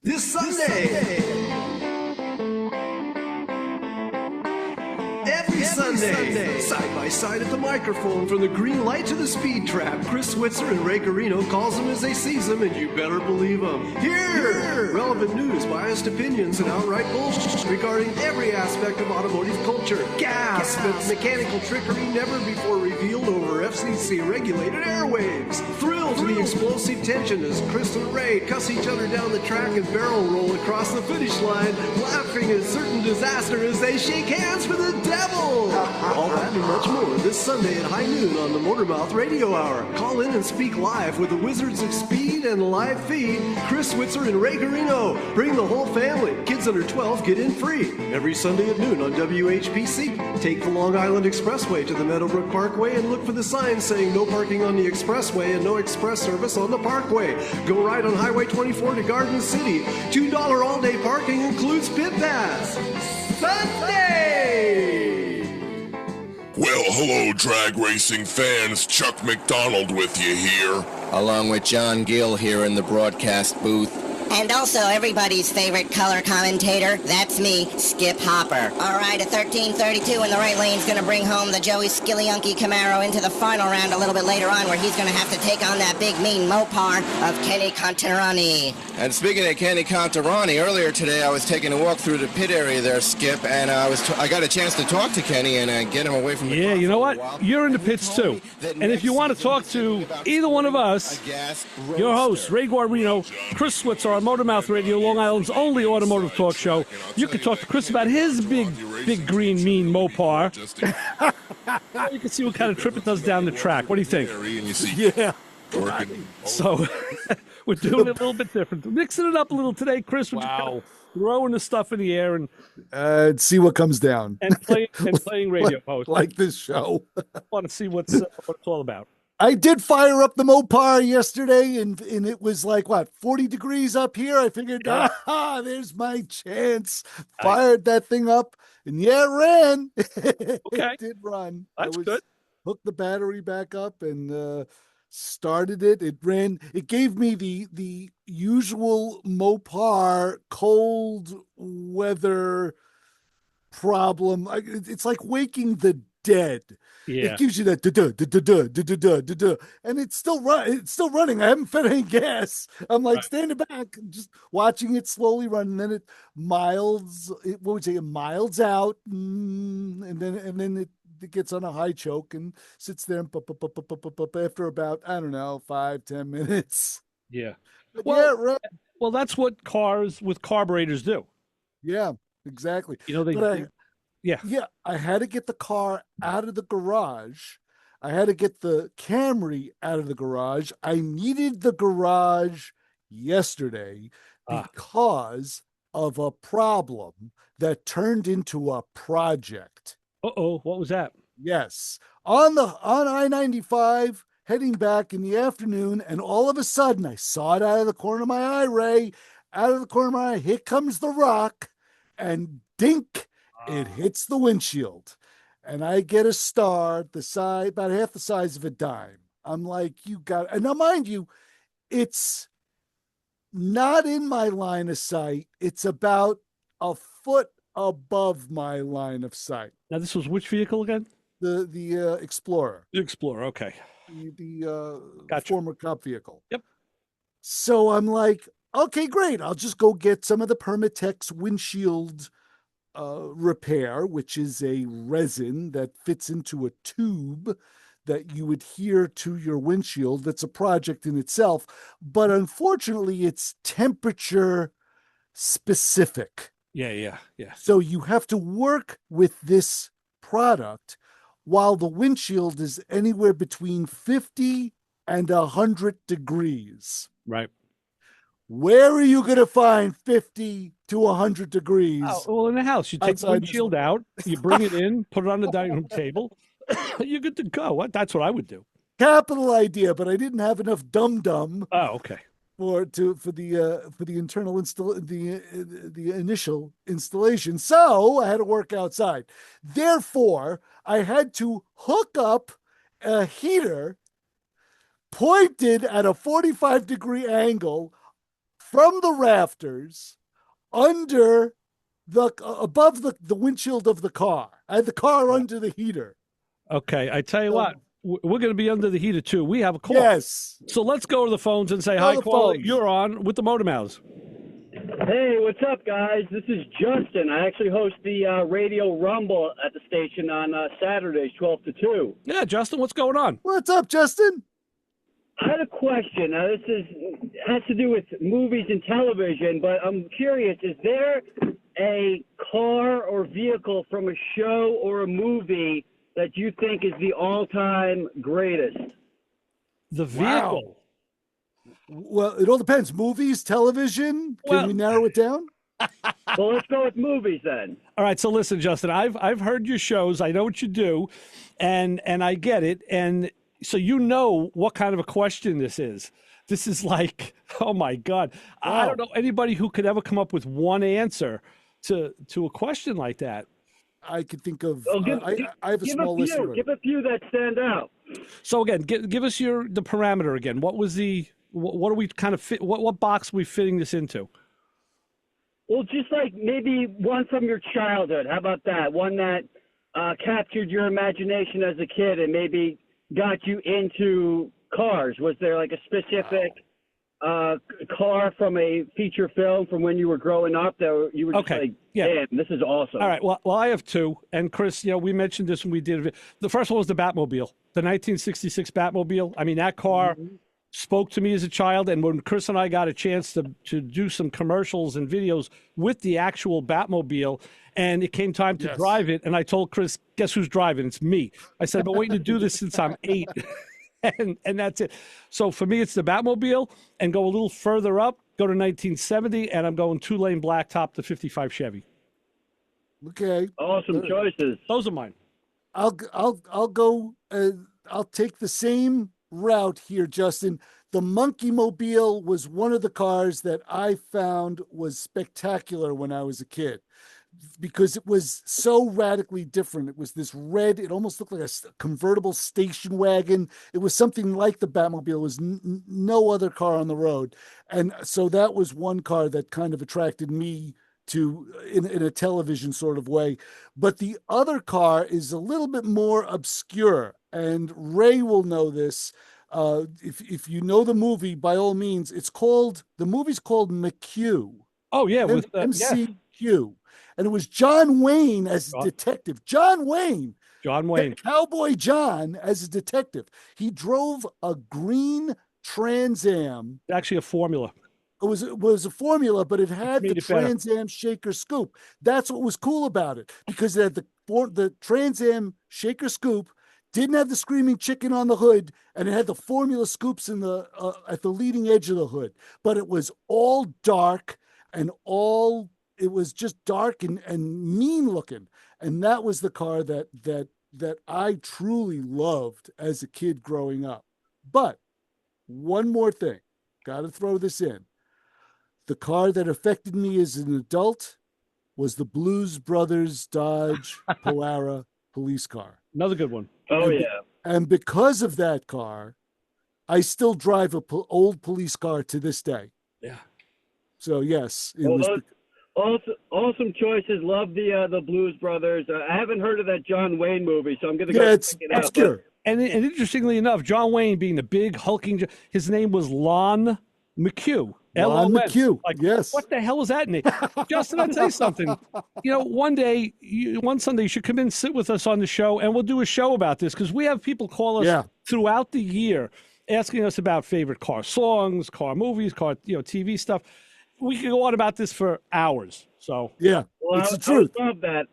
This Sunday. Every Sunday. Side by side at the microphone, from the green light to the speed trap, Chris Switzer and Ray Carino calls them as they sees them, and you better believe them. Here! Relevant news, biased opinions, and outright bullshit regarding every aspect of automotive culture. Gasp at mechanical trickery never before revealed over FCC-regulated airwaves. Thrill to the explosive tension as Chris and Ray cuss each other down the track and barrel roll across the finish line, laughing at certain disaster as they shake hands for the devil. All that and much more this Sunday at high noon on the Motormouth Radio Hour. Call in and speak live with the Wizards of Speed and live feed, Chris Switzer and Ray Carino. Bring the whole family. Kids under 12 get in free. Every Sunday at noon on WHPC. Take the Long Island Expressway to the Meadowbrook Parkway and look for the sign saying no parking on the expressway and no express service on the parkway. Go right on Highway 24 to Garden City. $2 all-day parking includes pit pass. Sunday! Well, hello, drag racing fans. Chuck McDonald with you here. Along with John Gill here in the broadcast booth. And also everybody's favorite color commentator, that's me, Skip Hopper. All right, at 13:32 in the right lane's going to bring home the Joey Skillyunky Camaro into the final round a little bit later on, where he's going to have to take on that big mean Mopar of Kenny Contarani. And speaking of Kenny Contarani, earlier today I was taking a walk through the pit area there, Skip, and I got a chance to talk to Kenny and get him away from the car. You know what? You're in the pits too. And if you want to talk to either one of us, your hosts, Ray Guarino, Chris Switzer on Motormouth Radio, Long Island's only automotive talk show, you can talk to Chris about his big green mean Mopar. You can see what kind of trip it does down the track. What do you think? Yeah. So we're doing it a little bit different. Mixing it up a little today, Chris. We're just kind of throwing the stuff in the air and see what comes down. And playing radio host. Like this show. Want to see what it's all about. I did fire up the Mopar yesterday, and it was like, 40 degrees up here? I figured, there's my chance. Fired that thing up, and it ran. Okay. It did run. That's good. Hooked the battery back up and started it. It ran. It gave me the usual Mopar cold weather problem. It's like waking the dead. Yeah. It gives you that da-da, and it's still running. I haven't fed any gas. I'm like standing back, just watching it slowly run, and then it miles out, and then it gets on a high choke and sits there and after about, I don't know, 5-10 minutes. Yeah. Well, that's what cars with carburetors do. Yeah, exactly. Yeah, I had to get the car out of the garage. I had to get the Camry out of the garage. I needed the garage yesterday because of a problem that turned into a project. Uh-oh, what was that? Yes. On I-95, heading back in the afternoon, and all of a sudden, I saw it out of the corner of my eye, Ray. Out of the corner of my eye, here comes the rock, and dink, it hits the windshield, and I get a star about half the size of a dime. I'm like, and now mind you, it's not in my line of sight. It's about a foot above my line of sight. Now, this was which vehicle again? The Explorer. The Explorer, okay. The Gotcha. Former cop vehicle. Yep. So I'm like, okay, great. I'll just go get some of the Permatex windshield repair, which is a resin that fits into a tube that you adhere to your windshield. That's a project in itself, but unfortunately it's temperature specific. Yeah. So you have to work with this product while the windshield is anywhere between 50 and 100 degrees. Right. Where are you going to find 50 to 100 degrees? Well, in the house, you take the windshield out, you bring it in, put it on the dining room table. You're good to go. That's what I would do. Capital idea, but I didn't have enough dum-dum. Oh, okay. For the internal the initial installation. So I had to work outside. Therefore, I had to hook up a heater pointed at a 45-degree angle from the rafters under above the windshield of the car. I had the car under the heater. Okay, I tell you what, we're going to be under the heater too. We have a call. Yes. So let's go to the phones and say hi, caller. You're on with the Motor Mouths. Hey, what's up, guys? This is Justin. I actually host the Radio Rumble at the station on Saturdays, 12 to 2. Yeah, Justin, what's going on? What's up, Justin? I had a question. Now, this has to do with movies and television, but I'm curious, is there a car or vehicle from a show or a movie that you think is the all-time greatest? The vehicle? Wow. Well, it all depends. Movies, television. Can we narrow it down? Well, let's go with movies then. All right. So listen, Justin, I've heard your shows. I know what you do, and I get it. And so you know what kind of a question this is. This is like, oh my God, wow. I don't know anybody who could ever come up with one answer to a question like that. I could think of. I have a small list. Give a few that stand out. So again, give us the parameter again. What was what are we kind of fit? What box are we fitting this into? Well, just like maybe one from your childhood. How about that? One that captured your imagination as a kid and maybe got you into cars. Was there like a specific car from a feature film from when you were growing up that you were just like, damn, this is awesome? All right. Well, I have two. And Chris, we mentioned this when we did. The first one was the Batmobile, the 1966 Batmobile. I mean, that car spoke to me as a child. And when Chris and I got a chance to do some commercials and videos with the actual Batmobile, and it came time to drive it, and I told Chris, guess who's driving? It's me. I said, I've been waiting to do this since I'm 8. And that's it. So for me, it's the Batmobile, and go a little further up, go to 1970, and I'm going 2-lane blacktop to 55 Chevy. Okay. Awesome choices. Those are mine. I'll go. I'll take the same route here, Justin. The Monkey Mobile was one of the cars that I found was spectacular when I was a kid, because it was so radically different. It was this red, it almost looked like a convertible station wagon. It was something like the Batmobile. It was no other car on the road. And so that was one car that kind of attracted me to in a television sort of way. But the other car is a little bit more obscure, and Ray will know this. If you know the movie, by all means, the movie's called McQ. Oh yeah, with MCQ. And it was John Wayne as a detective. John Wayne. Cowboy John as a detective. He drove a green Trans Am. Actually a Formula. It was a Formula, but it had the Trans Am shaker scoop. That's what was cool about it, because it had the Trans Am shaker scoop, didn't have the screaming chicken on the hood, and it had the Formula scoops in the at the leading edge of the hood. But it was all dark and it was just dark and mean looking. And that was the car that I truly loved as a kid growing up. But one more thing, got to throw this in. The car that affected me as an adult was the Blues Brothers Dodge Polara police car. Another good one. Oh, And because of that car, I still drive old police car to this day. Yeah. So yes, awesome choices. Love the Blues Brothers. I haven't heard of that John Wayne movie, so I'm going to go check it out. Obscure. And interestingly enough, John Wayne being the big hulking, his name was Lon McQ. Lon McQ. Like, yes. What the hell is that name? Justin, I'll tell you something. One Sunday, you should come in and sit with us on the show, and we'll do a show about this, because we have people call us throughout the year asking us about favorite car songs, car movies, car TV stuff. We could go on about this for hours. So well, it's the truth. I would love that.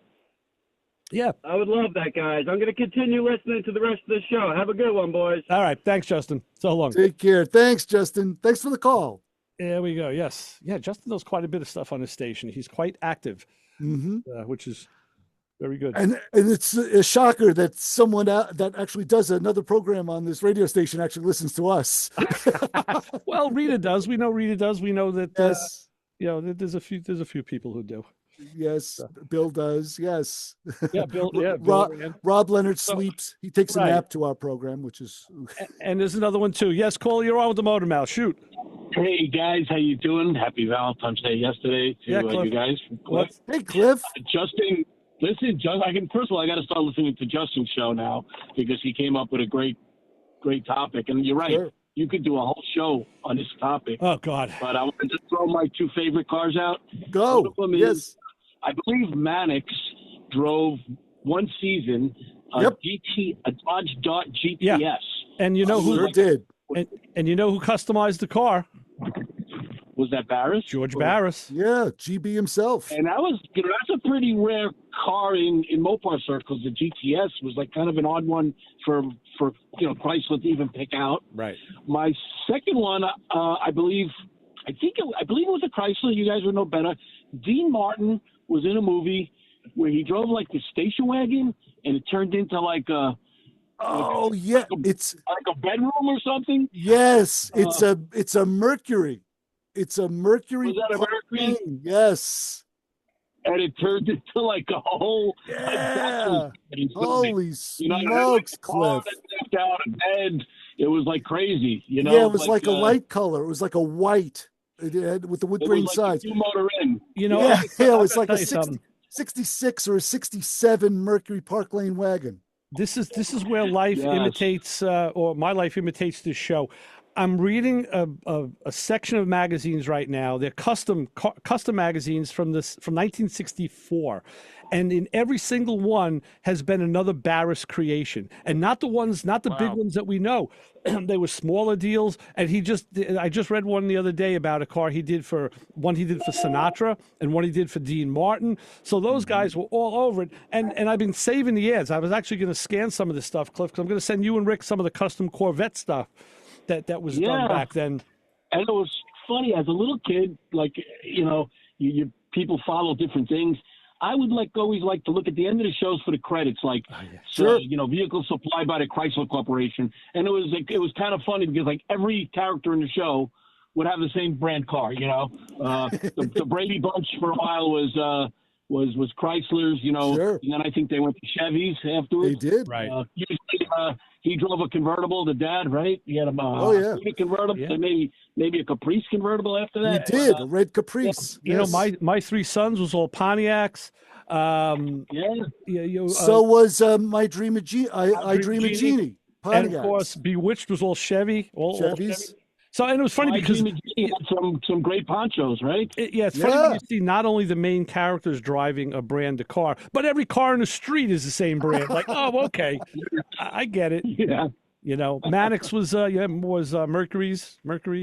Yeah, I would love that, guys. I'm going to continue listening to the rest of the show. Have a good one, boys. All right, thanks, Justin. So long. Take care. Thanks, Justin. Thanks for the call. There we go. Yes, Justin knows quite a bit of stuff on his station. He's quite active, which is very good. And it's a shocker that someone that actually does another program on this radio station actually listens to us. Well, Rita does. We know Rita does. We know that. Yes. There's a few people who do. Yes, Bill does. Yes. Yeah, Bill. Yeah, Rob Leonard sleeps. He takes a nap to our program, which is. And there's another one too. Yes, Cole, you're on with the Motor Mouth. Shoot. Hey guys, how you doing? Happy Valentine's Day yesterday to you guys. Cliff. Hey, Cliff. Justin, listen, first of all, I got to start listening to Justin's show now because he came up with a great topic. And you're right. Sure. You could do a whole show on this topic. Oh, God. But I want to throw my two favorite cars out. Go. One of them is, I believe Mannix drove one season a Dodge Dart GTS. Yeah. And you know who did. And you know who customized the car? Was that Barris? George Barris. Yeah, GB himself. And that's a pretty rare car in Mopar circles. The GTS was like kind of an odd one for Chrysler to even pick out. Right. My second one, I believe it was a Chrysler. You guys would know better. Dean Martin was in a movie where he drove like the station wagon, and it turned into like a. It's like a bedroom or something. Yes, it's a Mercury. It's a Mercury. Was that a Mercury? Yes. And it turned into like a whole. Yeah. Holy smokes, Cliff! Out of bed. It was like crazy. Yeah, it was like a light color. It was like a white. It had, with the wood grain sides. Motor in. It was like a 66 or a 67 Mercury Park Lane wagon. This is where life imitates, or my life imitates this show. I'm reading a section of magazines right now. They're custom magazines from 1964, and in every single one has been another Barris creation, and not the big ones that we know. They were smaller deals, and I just read one the other day about a car he did for Sinatra and one he did for Dean Martin. So those guys were all over it, and I've been saving the ads. I was actually going to scan some of this stuff, Cliff, because I'm going to send you and Rick some of the custom Corvette stuff that was done back then. And it was funny as a little kid, like you people follow different things. I would always like to look at the end of the shows for the credits, like vehicles supplied by the Chrysler Corporation, and it was kind of funny because like every character in the show would have the same brand car. The Brady Bunch for a while was Chryslers, and then I think they went to Chevys afterwards. They did, right? Usually, he drove a convertible. The dad, right? He had a convertible, and maybe a Caprice convertible after that. He did a red Caprice. My three sons was all Pontiacs. So was My Dream of Genie. I Dream of Genie. Pontiacs. And of course, Bewitched was all Chevy. All Chevys. So, and it was funny because some great ponchos, right? It's funny when you see not only the main characters driving a brand of car, but every car in the street is the same brand. Like, oh, okay, I get it. Yeah. Mannix was Mercury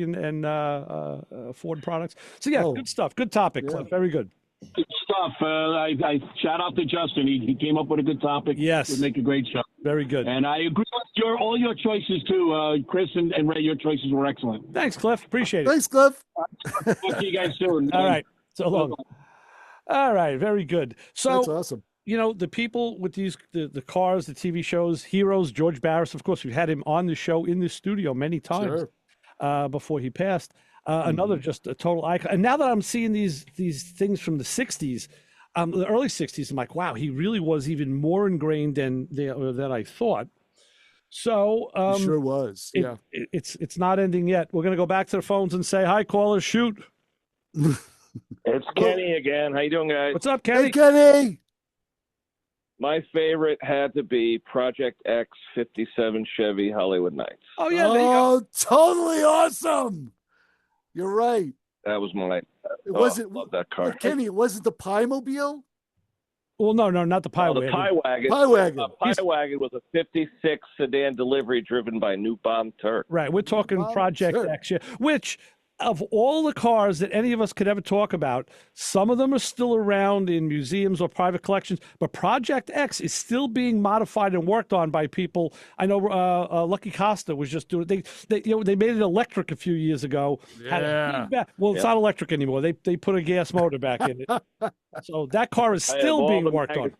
and Ford products. So good stuff. Good topic, Cliff. Very good. Good stuff. I shout out to Justin. He came up with a good topic. Yes. Would make a great show. Very good. And I agree with all your choices too, Chris and Ray. Your choices were excellent. Thanks, Cliff. Appreciate it. Thanks, Cliff. Talk to you guys soon. All right. So long. All right. Very good. So that's awesome. The people with the cars, the TV shows, heroes, George Barris, of course, we've had him on the show in the studio many times before he passed. Another just a total icon. And now that I'm seeing these things from the 60s, the early 60s, I'm like, wow, he really was even more ingrained than I thought. So he sure was. It's not ending yet. We're going to go back to the phones and say, hi, callers, shoot. It's Kenny again. How you doing, guys? What's up, Kenny? Hey, Kenny. My favorite had to be Project X 57 Chevy Hollywood Nights. Oh, yeah. There you go. Totally awesome. You're right. That was mine. I love that car. Kenny, it wasn't the Pie Mobile? Well, no, not the Pie Wagon. The Pie Wagon. Pie Wagon. Pie Wagon was a 56 sedan delivery driven by New Bomb Ture. Right. We're talking Project X, which of all the cars that any of us could ever talk about, some of them are still around in museums or private collections, but Project X is still being modified and worked on by people. I know Lucky Costa was just doing it. They made it electric a few years ago. Yeah. It's not electric anymore. They put a gas motor back in it. So that car is still being worked on.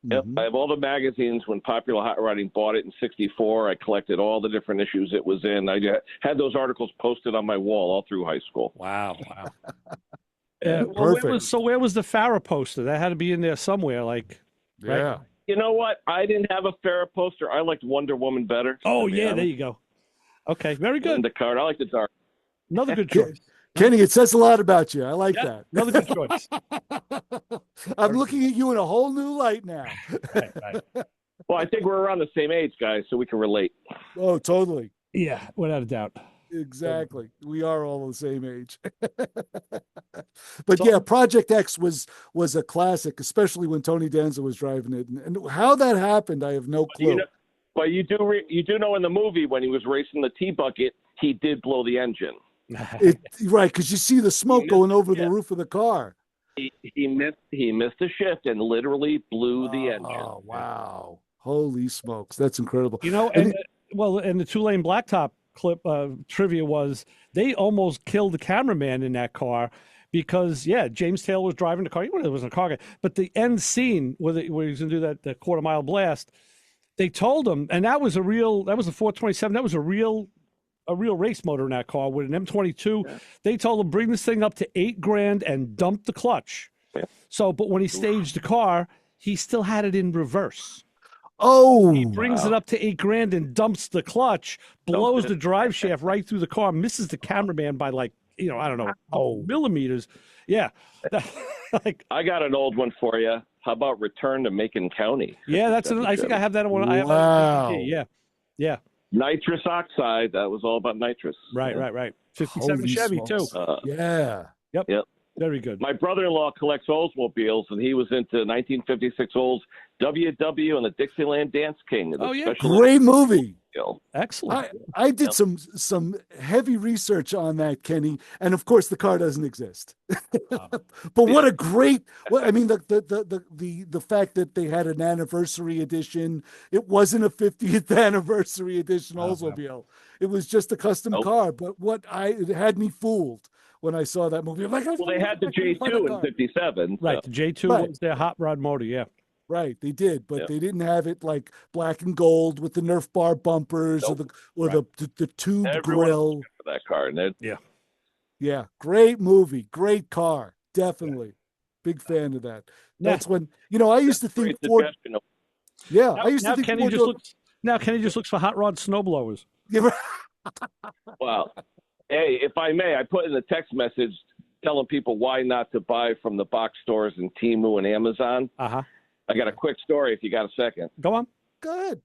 Yep, I have all the magazines when Popular Hot Rodding bought it in '64. I collected all the different issues it was in. I had those articles posted on my wall all through high school. Wow. Perfect. Where was the Farrah poster? That had to be in there somewhere, like. Yeah. Right? You know what? I didn't have a Farrah poster. I liked Wonder Woman better. Oh, yeah, there you go. Okay, very good. The card. I like the dark. Another good choice. Kenny, it says a lot about you. I like that. Another good choice. I'm looking at you in a whole new light now. Right. Well, I think we're around the same age, guys, so we can relate. Oh, totally. Yeah, without a doubt. Exactly. We are all the same age. But yeah, Project X was a classic, especially when Tony Danza was driving it. And how that happened, I have no clue. But you do know in the movie when he was racing the T-Bucket, he did blow the engine. Right, because you see the smoke going over the roof of the car. He missed a shift and literally blew the engine. Oh, wow. Holy smokes. That's incredible. And the two-lane blacktop clip trivia was they almost killed the cameraman in that car because James Taylor was driving the car. He wasn't a car guy, but the end scene where he was going to do that quarter-mile blast, they told him, and that was a 427. That was a real race motor in that car with an M22. Yeah. They told him bring this thing up to $8,000 and dump the clutch. Yeah. But when he staged the car, he still had it in reverse. Oh, he brings it up to $8,000 and dumps the clutch, blows the drive shaft right through the car, misses the cameraman by millimeters. Yeah. I got an old one for you. How about Return to Macon County? Yeah, I think I have that one. Wow. Yeah. Nitrous oxide. That was all about nitrous. Right. 57 Holy Chevy smokes. too. Yeah. Yep. Very good. My brother-in-law collects Oldsmobiles, and he was into 1956 Olds WW and the Dixieland Dance King. Great movie. Excellent. I did some heavy research on that, Kenny, and of course the car doesn't exist. But what a great! Well, I mean, the fact that they had an anniversary edition. It wasn't a 50th anniversary edition Oldsmobile. It was just a custom car. But it had me fooled when I saw that movie. I'm like, they had the J2 in '57. Right, the J2 was their hot rod motor. Yeah. Right, they did, but they didn't have it like black and gold with the Nerf bar bumpers or the tube grill. For that car, yeah, great movie, great car, definitely, big fan of that. That's when I used to think Ford. Yeah, I used to think Kenny just looks for hot rod snowblowers. Yeah. Well, hey, if I may, I put in the text message telling people why not to buy from the box stores and Temu and Amazon. I got a quick story if you got a second. Go on. Go ahead.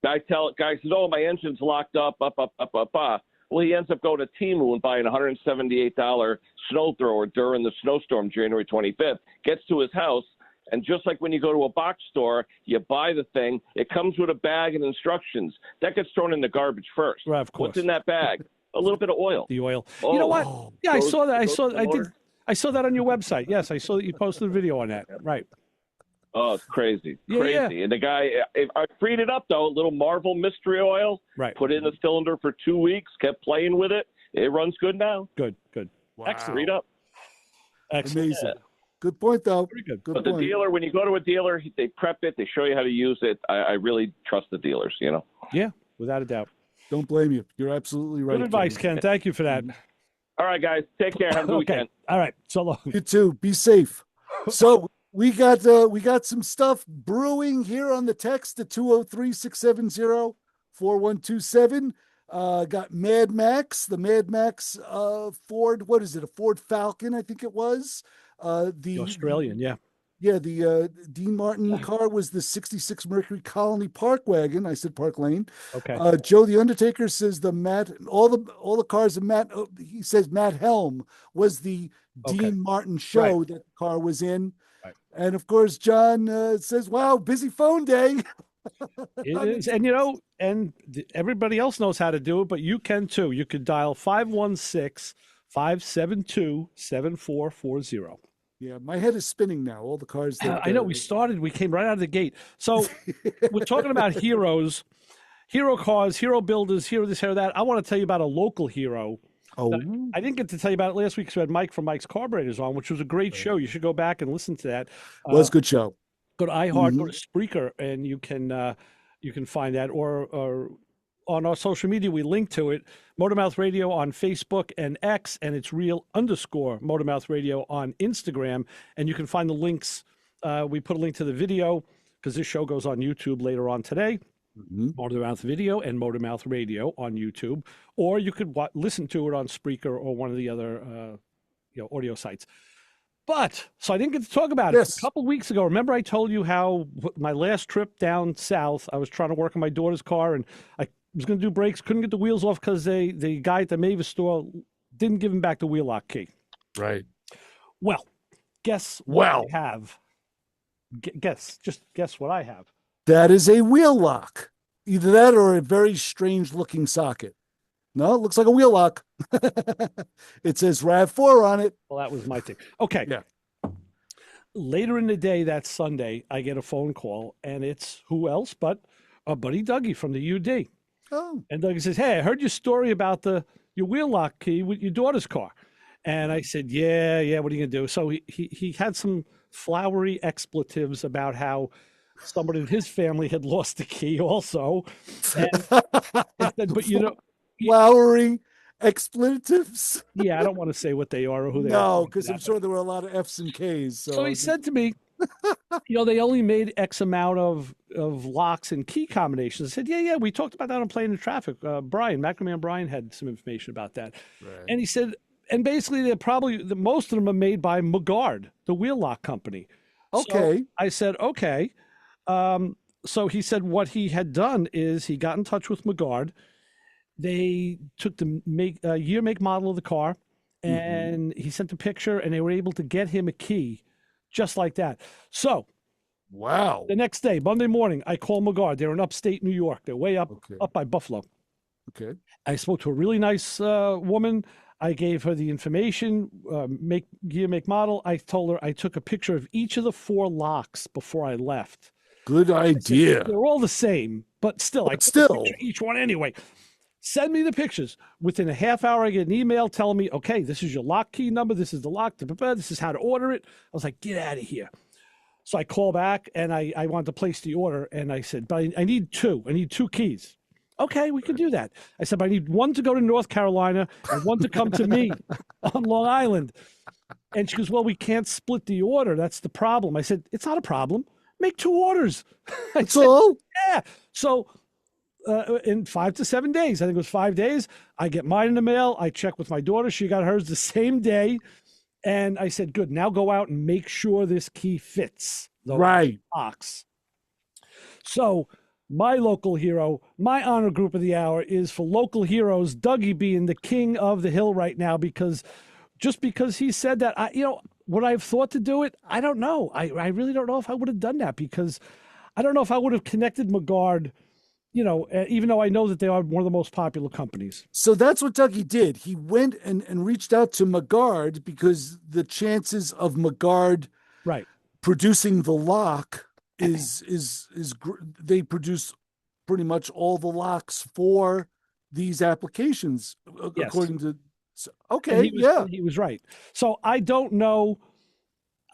Guy says, my engine's locked up. Well, he ends up going to Temu and buying a $178 snow thrower during the snowstorm January 25th. Gets to his house, and just like when you go to a box store, you buy the thing. It comes with a bag and instructions. That gets thrown in the garbage first. Right, of course. What's in that bag? A little bit of oil. The oil. You know what? Yeah, I saw that. I saw that on your website. Yes, I saw that you posted a video on that. Right. Oh, it's crazy. Yeah. And the guy, I freed it up, though, a little Marvel mystery oil. Right. Put it in the cylinder for 2 weeks, kept playing with it. It runs good now. Good. Wow. Excellent. Freed up. Excellent. Amazing. Yeah. Good point, though. Pretty good. But the dealer, when you go to a dealer, they prep it. They show you how to use it. I really trust the dealers, Yeah, without a doubt. Don't blame you. You're absolutely right. Good advice, Ken. Thank you for that. All right, guys. Take care. Have a good weekend. All right. So long. You too. Be safe. So we got some stuff brewing here on the text at 203-670-4127. Got Mad Max, the Mad Max Ford. What is it? A Ford Falcon, I think it was. The Australian, yeah. Yeah, the Dean Martin car was the 66 Mercury Colony Park wagon. I said Park Lane. Okay. Joe the Undertaker says all the cars of Matt. He says Matt Helm was the Dean Martin show that the car was in. Right. And of course, John says, "Wow, busy phone day." It is, and everybody else knows how to do it, but you can too. You could dial 516-572-7440. Yeah, my head is spinning now. All the cars. I know. We came right out of the gate. So we're talking about heroes, hero cars, hero builders, hero this, hero that. I want to tell you about a local hero. Oh, I didn't get to tell you about it last week because we had Mike from Mike's Carburetors on, which was a great show. You should go back and listen to that. It was a good show. Go to iHeart, go to Spreaker, and you can find that, or on our social media, we link to it. Motormouth Radio on Facebook and X, and it's real_Motormouth Radio on Instagram. And you can find the links. We put a link to the video because this show goes on YouTube later on today. Motormouth Video and Motormouth Radio on YouTube, or you could listen to it on Spreaker or one of the other audio sites. But so I didn't get to talk about it a couple of weeks ago. Remember, I told you how my last trip down south, I was trying to work on my daughter's car, and I was going to do brakes, couldn't get the wheels off because the guy at the Mavis store didn't give him back the wheel lock key. Right. Well, guess what I have. Guess what I have. That is a wheel lock. Either that or a very strange looking socket. No, it looks like a wheel lock. It says RAV4 on it. Well, that was my thing. Okay. Yeah. Later in the day that Sunday, I get a phone call, and it's who else but our buddy Dougie from the UD. Oh. And Dougie says, hey, I heard your story about your wheel lock key with your daughter's car. And I said, yeah, what are you going to do? So he had some flowery expletives about how somebody in his family had lost the key also. And said, but flowery expletives. Yeah, I don't want to say what they are or who they are. No, because I'm sure there were a lot of F's and K's. So he said to me, they only made X amount of locks and key combinations. I said, yeah, we talked about that on Playing in Traffic. McNamara Brian had some information about that. Right. And he said, and basically most of them are made by McGard, the wheel lock company. Okay. So I said, okay. So he said what he had done is he got in touch with McGard. They took the year, make, model of the car, and he sent a picture, and they were able to get him a key just like that. So, wow. The next day, Monday morning, I call McGard. They're in upstate New York. They're way up by Buffalo. Okay. I spoke to a really nice woman. I gave her the information, year, make, model. I told her I took a picture of each of the 4 locks before I left. Good idea. They're all the same, but still, I took a picture of each one anyway. Send me the pictures. Within a half hour, I get an email telling me, okay, this is your lock key number. This is the lock. This is how to order it. I was like, get out of here. So I call back, and I wanted to place the order. And I said, but I need 2. I need 2 keys. Okay, we can do that. I said, but I need 1 to go to North Carolina and 1 to come to me on Long Island. And she goes, well, we can't split the order. That's the problem. I said, it's not a problem. Make 2 orders. That's all? Yeah. So in 5 to 7 days, I think it was 5 days, I get mine in the mail. I check with my daughter. She got hers the same day. And I said, good, now go out and make sure this key fits the box. So my local hero, my honor group of the hour is for local heroes, Dougie being the king of the hill right now, because he said that, would I have thought to do it? I don't know. I really don't know if I would have done that, because I don't know if I would have connected McGard, even though I know that they are one of the most popular companies. So that's what Dougie did. He went and reached out to McGard because the chances of McGard producing the lock is they produce pretty much all the locks for these applications, according to. Okay, he was right. So I don't know.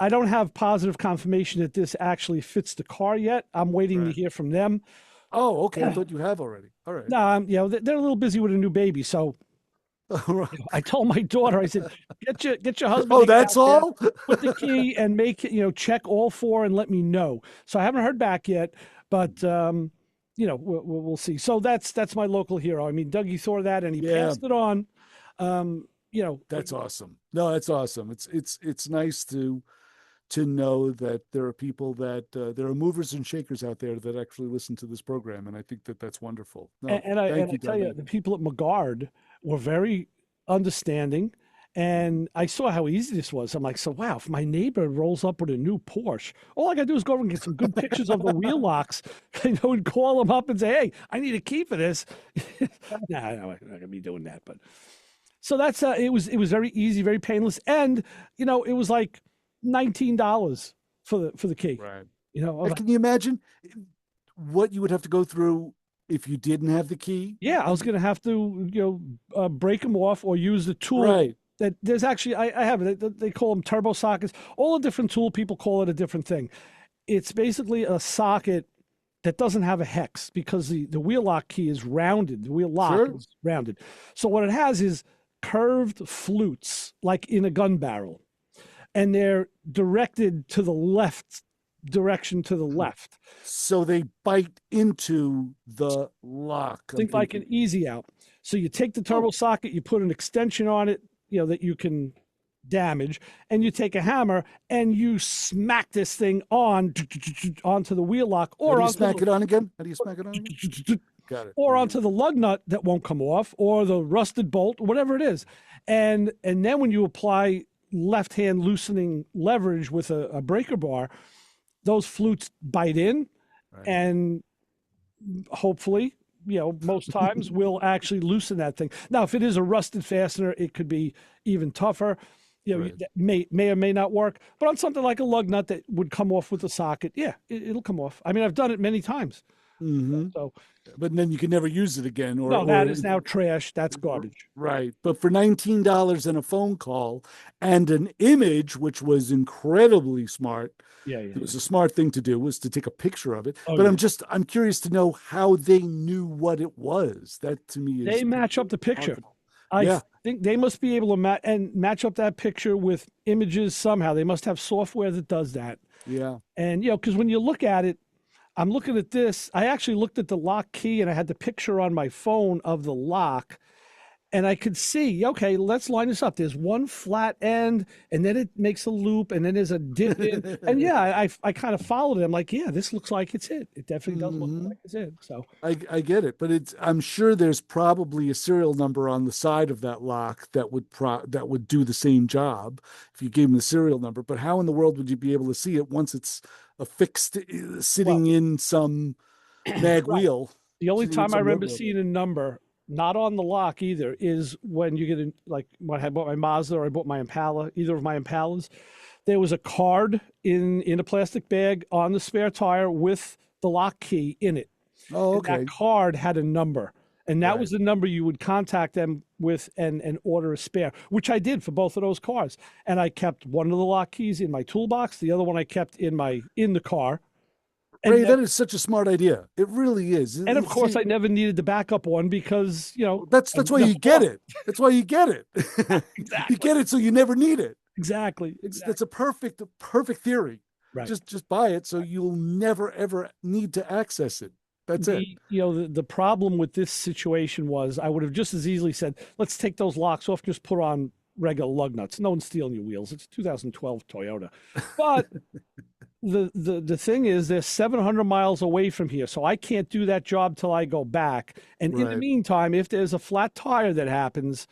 I don't have positive confirmation that this actually fits the car yet. I'm waiting to hear from them. Oh, okay. I thought you have already. All right. No, they're a little busy with a new baby, so. I told my daughter, I said, get your husband. Oh, that's all? Put the key and make it, check all 4 and let me know. So I haven't heard back yet, but we'll see. So that's my local hero. I mean, Dougie saw that and he passed it on. That's awesome. No, that's awesome. It's nice to know that there are people that there are movers and shakers out there that actually listen to this program, and I think that that's wonderful. No, I tell you, the people at McGard were very understanding, and I saw how easy this was. I'm like, so wow, if my neighbor rolls up with a new Porsche, all I got to do is go over and get some good pictures of the wheel locks, and call them up and say, hey, I need a key for this. No, I'm not going to be doing that, but so that's it was very easy, very painless, and it was like $19 for the key. Right. Can you imagine what you would have to go through if you didn't have the key? Yeah, I was going to have to break them off or use the tool. That there's actually I have it. They call them turbo sockets. All a different tool. People call it a different thing. It's basically a socket that doesn't have a hex because the wheel lock key is rounded. The wheel lock is rounded. So what it has is curved flutes, like in a gun barrel, and they're directed to the left direction to the left. So they bite into the lock. Think like an easy out. So you take the turbo socket, you put an extension on it, that you can damage, and you take a hammer and you smack this thing onto the wheel lock, or How do you smack it on again? Got it. Or onto the lug nut that won't come off, or the rusted bolt, whatever it is. And then when you apply left hand loosening leverage with a breaker bar, those flutes bite in, and hopefully, most times will actually loosen that thing. Now, if it is a rusted fastener, it could be even tougher. That may or may not work. But on something like a lug nut that would come off with the socket, it'll come off. I mean, I've done it many times. Mm-hmm. So, but then you can never use it again. That is now trash. That's garbage. Right. But for $19 and a phone call and an image, which was incredibly smart. It was a smart thing to do, was to take a picture of it. But I'm curious to know how they knew what it was. That to me is they match up the picture. I think they must be able to match up that picture with images somehow. They must have software that does that. Yeah. And because when you look at it, I'm looking at this. I actually looked at the lock key and I had the picture on my phone of the lock, and I could see, okay, let's line this up. There's one flat end, and then it makes a loop, and then there's a dip in. And I kind of followed it. I'm like, this looks like it's it. It definitely does look like it's it. So I get it, but I'm sure there's probably a serial number on the side of that lock that would do the same job if you gave them the serial number. But how in the world would you be able to see it once it's affixed, sitting in some mag wheel? The only time I remember seeing a number, not on the lock either, is when you get in, like when I bought my Mazda or I bought my Impala, either of my Impalas, there was a card in a plastic bag on the spare tire with the lock key in it. Oh, okay. And that card had a number, and that was the number you would contact them with and order a spare, which I did for both of those cars. And I kept one of the lock keys in my toolbox, the other one I kept in the car. Ray, that is such a smart idea. It really is. And of course, I never needed the backup one because, that's why you get it. That's why you get it. Exactly. You get it so you never need it. Exactly. That's a perfect theory. Right. Just buy it so you'll never ever need to access it. That's it. The problem with this situation was I would have just as easily said, let's take those locks off, just put on regular lug nuts. No one's stealing your wheels. It's a 2012 Toyota. But the thing is, they're 700 miles away from here, so I can't do that job till I go back. And in the meantime, if there's a flat tire that happens,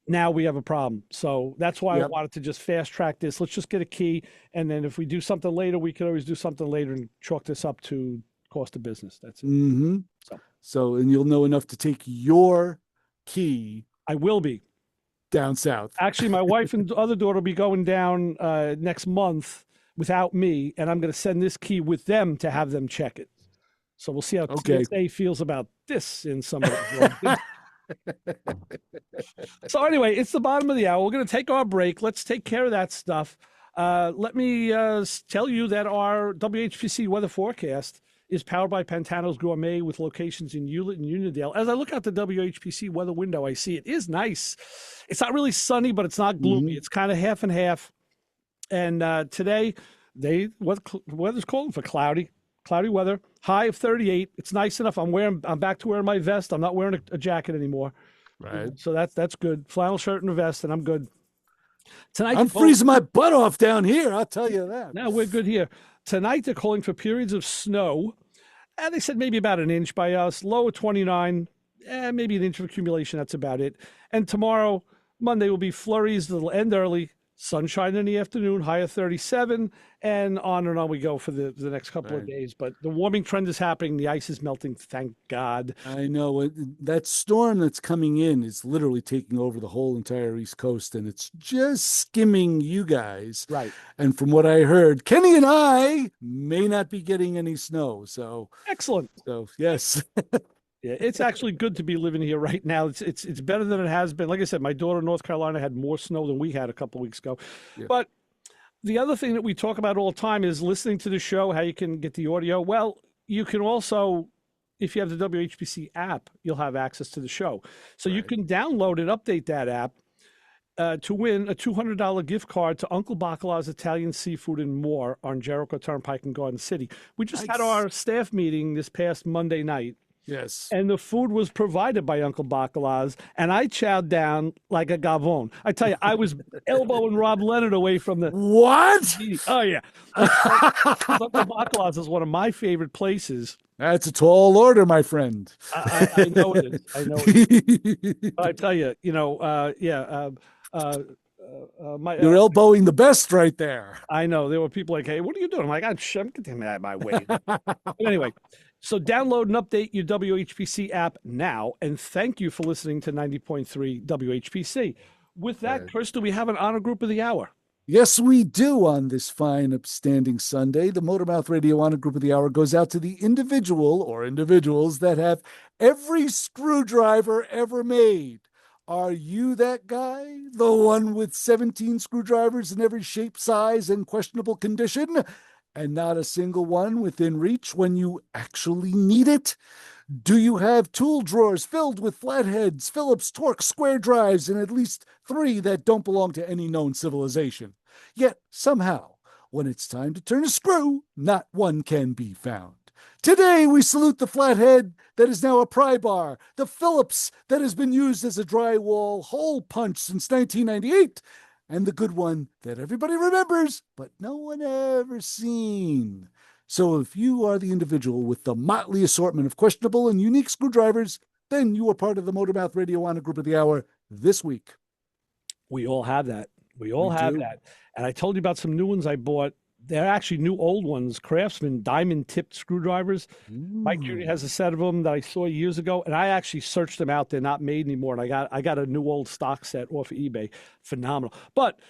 now we have a problem. So that's why I wanted to just fast track this. Let's just get a key, and then if we do something later, we could always do something later and chalk this up to cost of business. That's it. Mm-hmm. So, and you'll know enough to take your key. I will be down south. Actually, my wife and other daughter will be going down next month without me, and I'm going to send this key with them to have them check it. So we'll see how TSA feels about this in some of the So anyway, it's the bottom of the hour. We're going to take our break. Let's take care of that stuff. Let me tell you that our WHPC weather forecast is powered by Pantano's Gourmet with locations in Hewlett and Uniondale. As I look out the WHPC weather window, I see it is nice. It's not really sunny, but it's not gloomy. It's kind of half and half. And today, weather's calling for cloudy weather. High of 38. It's nice enough. I'm back to wearing my vest. I'm not wearing a jacket anymore. Right. So that's good. Flannel shirt and a vest, and I'm good. Tonight, I'm freezing my butt off down here. I'll tell you that. No, we're good here. Tonight, they're calling for periods of snow. And they said maybe about an inch by us. Low of 29. Maybe an inch of accumulation. That's about it. And tomorrow, Monday, will be flurries that'll end early. Sunshine in the afternoon, high of 37, and on we go for the next couple of days. But the warming trend is happening. The ice is melting, thank God. I know. That storm that's coming in is literally taking over the whole entire East Coast, and it's just skimming you guys. Right. And from what I heard, Kenny and I may not be getting any snow. So excellent. So, yes. Yeah, it's actually good to be living here right now. It's better than it has been. Like I said, my daughter in North Carolina had more snow than we had a couple of weeks ago. Yeah. But the other thing that we talk about all the time is listening to the show, how you can get the audio. Well, you can also, if you have the WHPC app, you'll have access to the show. So you can download and update that app to win a $200 gift card to Uncle Bacala's Italian Seafood and More on Jericho Turnpike in Garden City. We just had our staff meeting this past Monday night. Yes. And the food was provided by Uncle Bacala's, and I chowed down like a gavone. I tell you, I was elbowing Rob Leonard away from the... What? Oh, yeah. Uncle Bacala's is one of my favorite places. That's a tall order, my friend. I know it is. I know it is. But I tell you, you're elbowing the best right there. I know. There were people like, hey, what are you doing? I'm like, I'm getting out of my way. But anyway, so download and update your WHPC app now, and thank you for listening to 90.3 WHPC. With that, Chris, do we have an honor group of the hour? Yes, we do on this fine, upstanding Sunday. The Motormouth Radio Honor Group of the Hour goes out to the individual or individuals that have every screwdriver ever made. Are you that guy? The one with 17 screwdrivers in every shape, size, and questionable condition? And not a single one within reach when you actually need it? Do you have tool drawers filled with flatheads, Phillips, Torx, square drives, and at least 3 that don't belong to any known civilization? Yet, somehow, when it's time to turn a screw, not one can be found. Today, we salute the flathead that is now a pry bar, the Phillips that has been used as a drywall hole punch since 1998, and the good one that everybody remembers, but no one ever seen. So if you are the individual with the motley assortment of questionable and unique screwdrivers, then you are part of the Motormouth Radio Honor Group of the Hour this week. We all have that. We have that. And I told you about some new ones I bought. They're actually new old ones, Craftsman diamond-tipped screwdrivers. Mike Judy has a set of them that I saw years ago, and I actually searched them out. They're not made anymore, and I got a new old stock set off of eBay. Phenomenal. But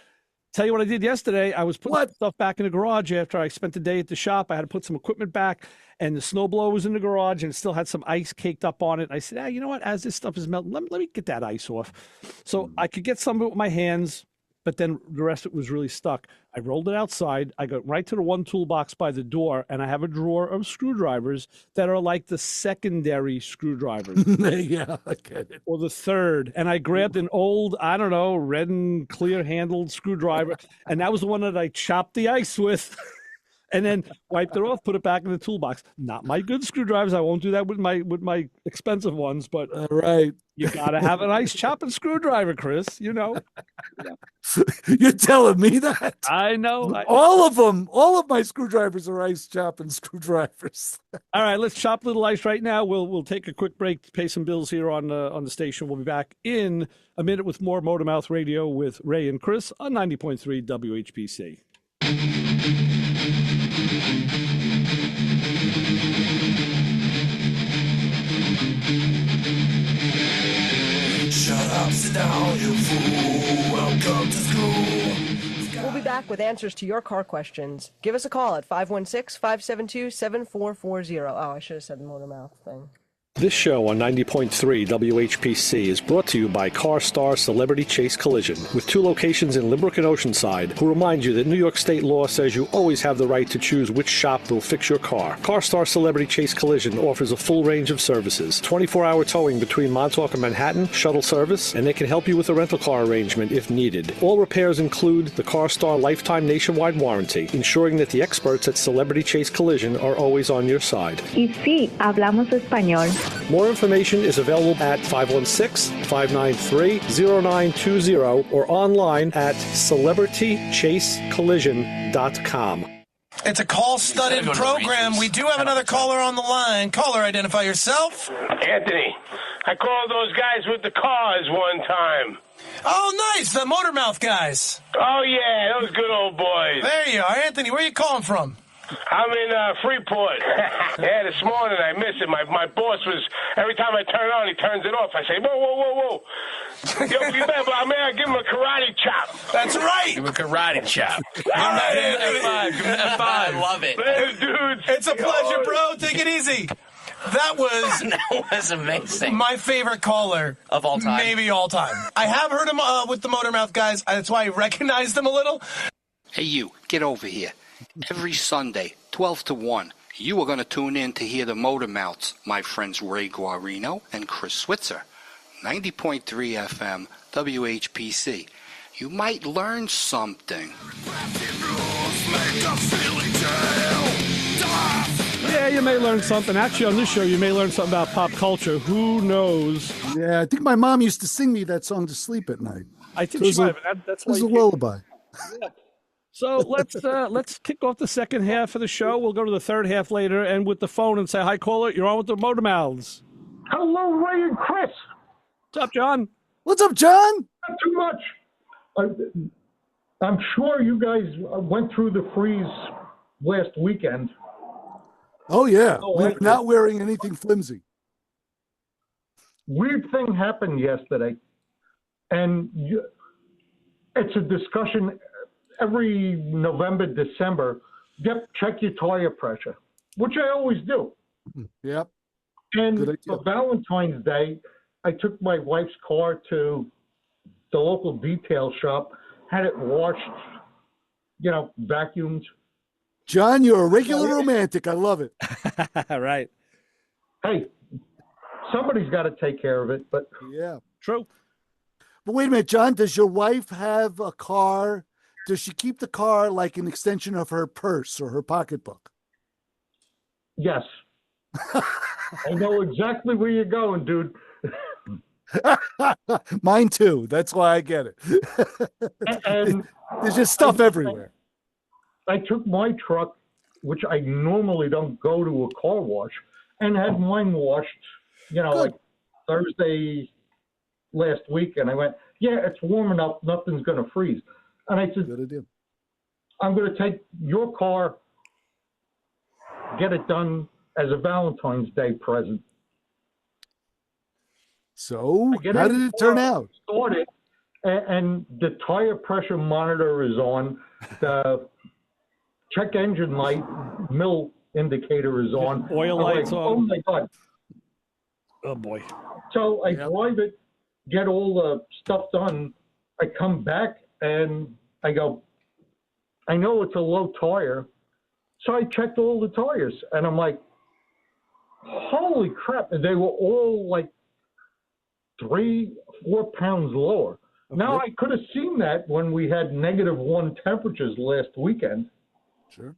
tell you what I did yesterday. I was putting stuff back in the garage after I spent the day at the shop. I had to put some equipment back, and the snowblower was in the garage, and it still had some ice caked up on it. I said, you know what? As this stuff is melting, let me get that ice off. So I could get some of it with my hands, but then the rest of it was really stuck. I rolled it outside. I got right to the one toolbox by the door, and I have a drawer of screwdrivers that are like the secondary screwdrivers. Yeah, I get it. Or the third. And I grabbed an old, I don't know, red and clear handled screwdriver, and that was the one that I chopped the ice with. And then wiped it off, put it back in the toolbox. Not my good screwdrivers. I won't do that with my expensive ones, but right. You got to have a nice chopping screwdriver, Chris. You know. Yeah. You're telling me that? I know. All of them. All of my screwdrivers are ice chopping screwdrivers. All right, let's chop little ice right now. We'll take a quick break to pay some bills here on the station. We'll be back in a minute with more Motormouth Radio with Ray and Chris on 90.3 WHPC. Shut up, sit down, you fool. Welcome to school. We'll be back with answers to your car questions. Give us a call at 516-572-7440. Oh, I should have said the Motormouth thing. This show on 90.3 WHPC is brought to you by CarStar Celebrity Chase Collision, with 2 locations in Limerick and Oceanside, who remind you that New York state law says you always have the right to choose which shop will fix your car. CarStar Celebrity Chase Collision offers a full range of services, 24-hour towing between Montauk and Manhattan, shuttle service, and they can help you with a rental car arrangement if needed. All repairs include the CarStar Lifetime Nationwide Warranty, ensuring that the experts at Celebrity Chase Collision are always on your side. Y sí, hablamos español. More information is available at 516-593-0920 or online at celebritychasecollision.com. It's a call-studded program. We do have another caller on the line. Caller, identify yourself. Anthony. I called those guys with the cars one time. Oh, nice. The Motormouth guys. Oh, yeah. Those good old boys. There you are. Anthony, where are you calling from? I'm in Freeport. Yeah, this morning I miss it. My boss was, every time I turn it on, he turns it off. I say, whoa. Yo, you better, may I give him a karate chop? That's right. Give him a karate chop. Give him that F5. I love it. Later, dudes. It's a pleasure, bro. Take it easy. That was amazing. My favorite caller of all time. Maybe all time. I have heard him with the Motormouth guys. That's why I recognized him a little. Hey, you, get over here. Every Sunday, 12 to 1, You are going to tune in to hear the Motor Mouths, my friends Ray Guarino and Chris Switzer. 90.3 FM, WHPC. You might learn something. Yeah, you may learn something. Actually, on this show, you may learn something about pop culture. Who knows? Yeah, I think my mom used to sing me that song to sleep at night. I think she might have. That's why a lullaby. Yeah. So let's kick off the second half of the show. We'll go to the third half later, and with the phone and say, "Hi, caller. You're on with the Motor Mouths." Hello, Ray and Chris. What's up, John? What's up, John? Not too much. I'm sure you guys went through the freeze last weekend. Oh, yeah. We're not wearing anything flimsy. Weird thing happened yesterday, and it's a discussion every November, December. Check your tire pressure, which I always do. Yep. And for Valentine's Day, I took my wife's car to the local detail shop, had it washed, vacuumed. John, you're a regular romantic. I love it. Right. Hey, somebody's got to take care of it, but yeah, true. But wait a minute, John, does your wife have a car? Does she keep the car like an extension of her purse or her pocketbook? Yes. I know exactly where you're going, dude. Mine too. That's why I get it. And there's just stuff everywhere. I took my truck, which I normally don't go to a car wash, and had mine washed, like Thursday last week. And I went, yeah, it's warm enough. Nothing's going to freeze. And I said, good idea. I'm going to take your car, get it done as a Valentine's Day present. So how did it turn out? Started, and the tire pressure monitor is on. The check engine light, mill indicator is on. Oil lights on. Oh my God. Oh boy. So I drive it, get all the stuff done. I come back and I go, I know it's a low tire. So I checked all the tires and I'm like, holy crap. And they were all like 3-4 pounds lower. Okay. Now I could have seen that when we had -1 temperatures last weekend. Sure.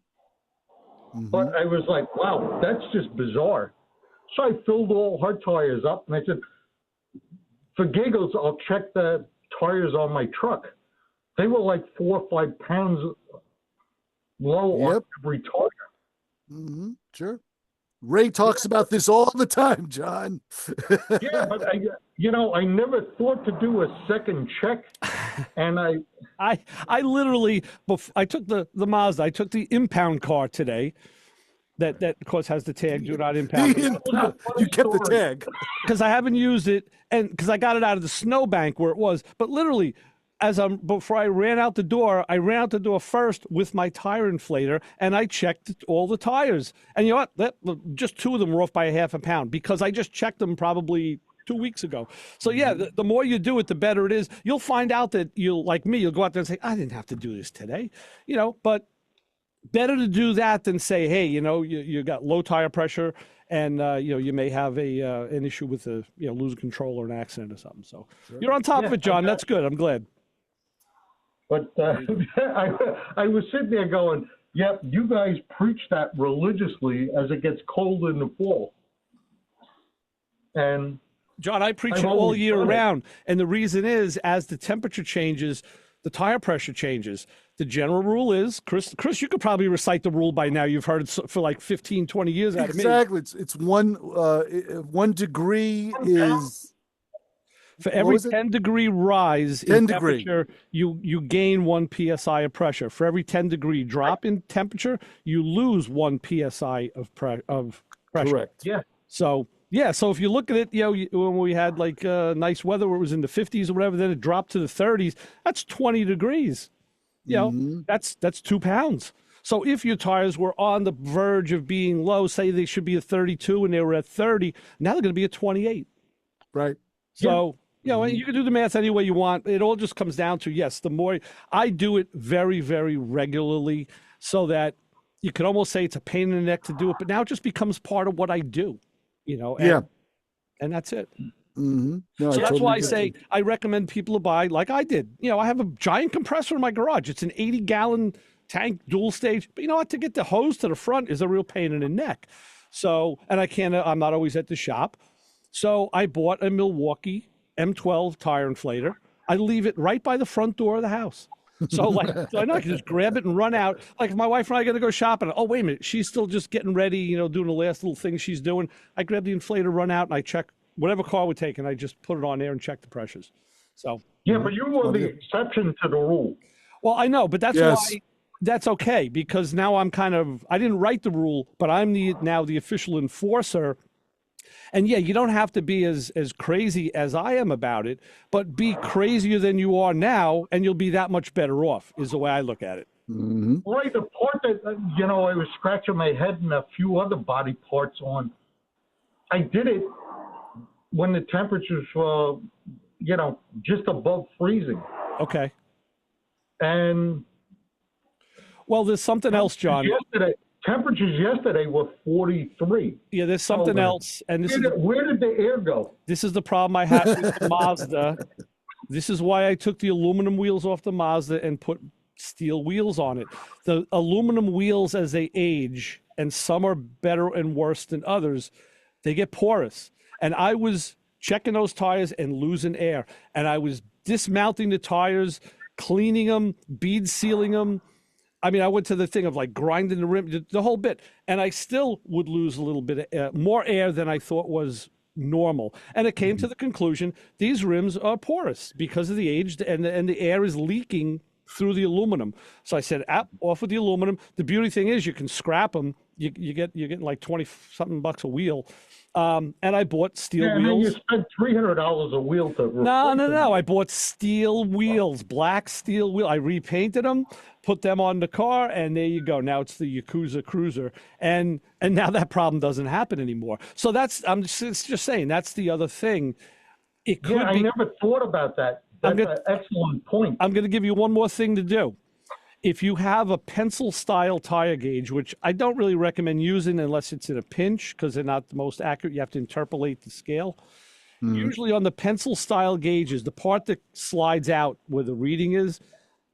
Mm-hmm. But I was like, wow, that's just bizarre. So I filled all her tires up and I said, for giggles, I'll check the tires on my truck. They were like 4 or 5 pounds low on every tire. Mm-hmm. Sure. Ray talks about this all the time, John. Yeah, but I never thought to do a second check, and I literally, I took the Mazda, I took the impound car today. That of course has the tag, do not impound. You kept the tag because I haven't used it, and because I got it out of the snowbank where it was. But literally, before I ran out the door first with my tire inflator, and I checked all the tires. And you know what? Just 2 of them were off by 1/2 pound because I just checked them probably 2 weeks ago. So yeah, the more you do it, the better it is. You'll find out that you'll go out there and say, I didn't have to do this today, but better to do that than say, hey, you got low tire pressure and you may have an issue with losing control or an accident or something. So you're on top of it, John. That's good. I'm glad. But I was sitting there going, yep, you guys preach that religiously as it gets cold in the fall. And John, I preach it all year round. And the reason is, as the temperature changes, the tire pressure changes. The general rule is, Chris, you could probably recite the rule by now. You've heard it for like 15, 20 years out of me. Exactly. It's 1 degree is... For every 10-degree rise in temperature, you gain 1 psi of pressure. For every 10-degree drop in temperature, you lose 1 psi of pressure. Correct. Yeah. So if you look at it, when we had like nice weather where it was in the 50s or whatever, then it dropped to the 30s. That's 20 degrees. That's 2 pounds. So if your tires were on the verge of being low, say they should be at 32 and they were at 30, now they're going to be at 28. Right. So. You can do the math any way you want. It all just comes down to, yes, the more I do it very, very regularly so that, you could almost say it's a pain in the neck to do it, but now it just becomes part of what I do, and that's it. Mm-hmm. No, So that's why I say I recommend people to buy like I did. I have a giant compressor in my garage. It's an 80-gallon tank, dual stage. But you know what? To get the hose to the front is a real pain in the neck. So, and I'm not always at the shop. So I bought a Milwaukee M12 tire inflator. I leave it right by the front door of the house. So I know I can just grab it and run out. Like if my wife and I got to go shopping. Oh, wait a minute. She's still just getting ready, doing the last little thing she's doing. I grab the inflator, run out, and I check whatever car we're taking. I just put it on there and check the pressures. So yeah, but you were the exception to the rule. Well, I know, but that's why that's okay, because now I didn't write the rule, but I'm now the official enforcer. And yeah, you don't have to be as crazy as I am about it, but be crazier than you are now, and you'll be that much better off, is the way I look at it. Mm-hmm. Right, the part that, I was scratching my head and a few other body parts on, I did it when the temperatures were, just above freezing. Okay. And well, there's something else, John. Temperatures yesterday were 43. Yeah, there's something else. And where did the air go? This is the problem I had with the Mazda. This is why I took the aluminum wheels off the Mazda and put steel wheels on it. The aluminum wheels, as they age, and some are better and worse than others, they get porous. And I was checking those tires and losing air. And I was dismounting the tires, cleaning them, bead sealing them. I mean, I went to the thing of like grinding the rim, the whole bit, and I still would lose a little bit of more air than I thought was normal. And it came to the conclusion, these rims are porous because of the age, and the air is leaking through the aluminum. So I said, off with the aluminum. The beauty thing is you can scrap them. You're getting like 20-something bucks a wheel. And I bought steel wheels. You spent $300 a wheel to replace No. I bought steel wheels, black steel wheel. I repainted them, put them on the car, and there you go. Now it's the Yakuza Cruiser, and now that problem doesn't happen anymore. So I'm just saying that's the other thing. It could I never thought about that. That's an excellent point. I'm going to give you one more thing to do. If you have a pencil-style tire gauge, which I don't really recommend using unless it's in a pinch because they're not the most accurate, you have to interpolate the scale. Mm-hmm. Usually on the pencil-style gauges, the part that slides out where the reading is,